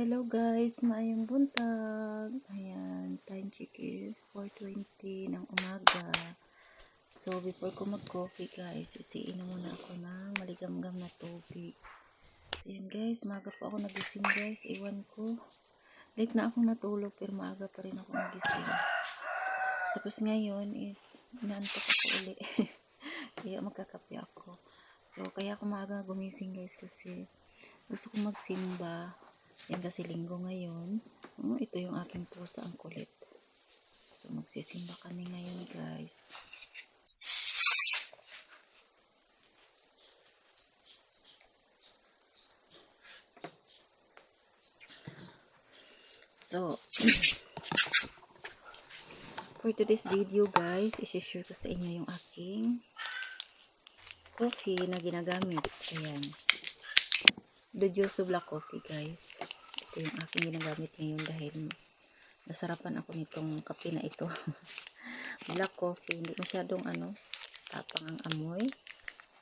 Hello guys, maayong buntag. Ayan, time check is 4:20 ng umaga. So, before ko mag-coffee guys, isiinom muna ako ng maligamgam na tubig. So, ayan guys, maaga pa ako nagising guys. Iwan ko. Late na ako natulog pero maaga pa rin ako nagising. Tapos ngayon is, inaantok ako uli. Kaya magkakape ako. So, kaya ako maaga gumising guys kasi gusto ko magsimba. Yan kasi linggo ngayon. Ito yung aking pusa, ang kulit. So, magsisimba kami ngayon, guys. So, for today's video, guys, isi-share ko sa inyo yung aking coffee na ginagamit. Ayan. Dojoso Black Coffee, guys. Ito yung aking ginagamit ngayon dahil nasarapan ako nitong kape na ito. Black coffee, hindi masyadong tapang ang amoy.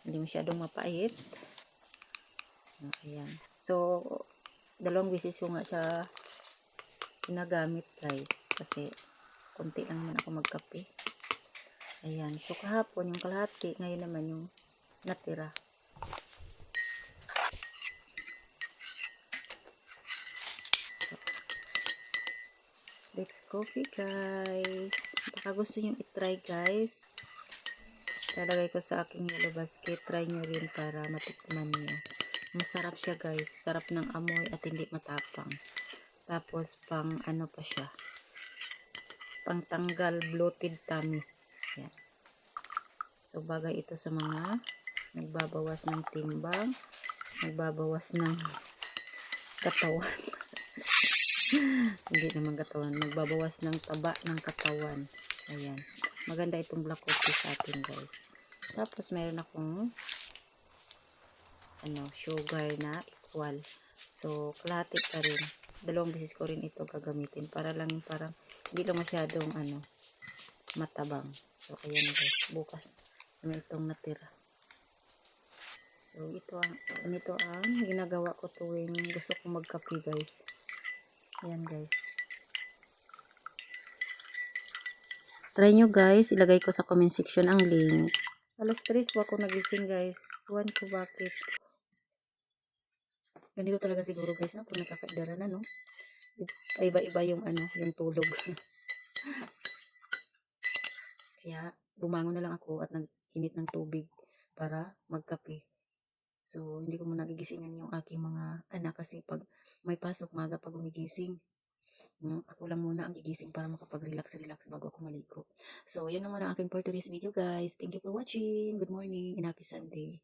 Hindi masyadong mapait. Ayan. So, dalawang beses ko nga siya ginagamit, guys. Kasi, konti lang naman ako magkape. Ayan. So, kahapon yung kalahati. Ngayon naman yung natira. Let's coffee, guys. Baka gusto nyo itry, guys. Lalagay ko sa aking yellow basket. Try nyo rin para matikman nyo. Masarap siya, guys. Sarap ng amoy at hindi matapang. Tapos, pang ano pa siya. Pang tanggal bloated tummy. Yan. So, bagay ito sa mga nagbabawas ng timbang. Nagbabawas ng katawan. Hindi naman katawan. Nagbabawas ng taba ng katawan. Ayan. Maganda itong black coffee sa atin, guys. Tapos, meron akong sugar na equal. So, kalahati pa rin. Dalawang beses ko rin ito gagamitin. Para lang parang hindi lang masyadong matabang. So, ayan guys. Bukas na itong natira. So, ganito ang ginagawa ko tuwing gusto kong magkape, guys. Ayan, guys. Try nyo, guys. Ilagay ko sa comment section ang link. Alas 3 po ako nagising, guys. Iwan ko bakit. Ganito talaga siguro, guys, na kung nakakaidara na, no? Iba-iba yung yung tulog. Kaya, bumangon na lang ako at nag-init ng tubig para magkape. So, hindi ko muna gigisingan yung aking mga anak kasi pag may pasok maga pag gumigising. Ako lang muna ang gigising para makapag-relax bago ako maligo. So, yun naman ang aking for today's video, guys. Thank you for watching. Good morning and happy Sunday.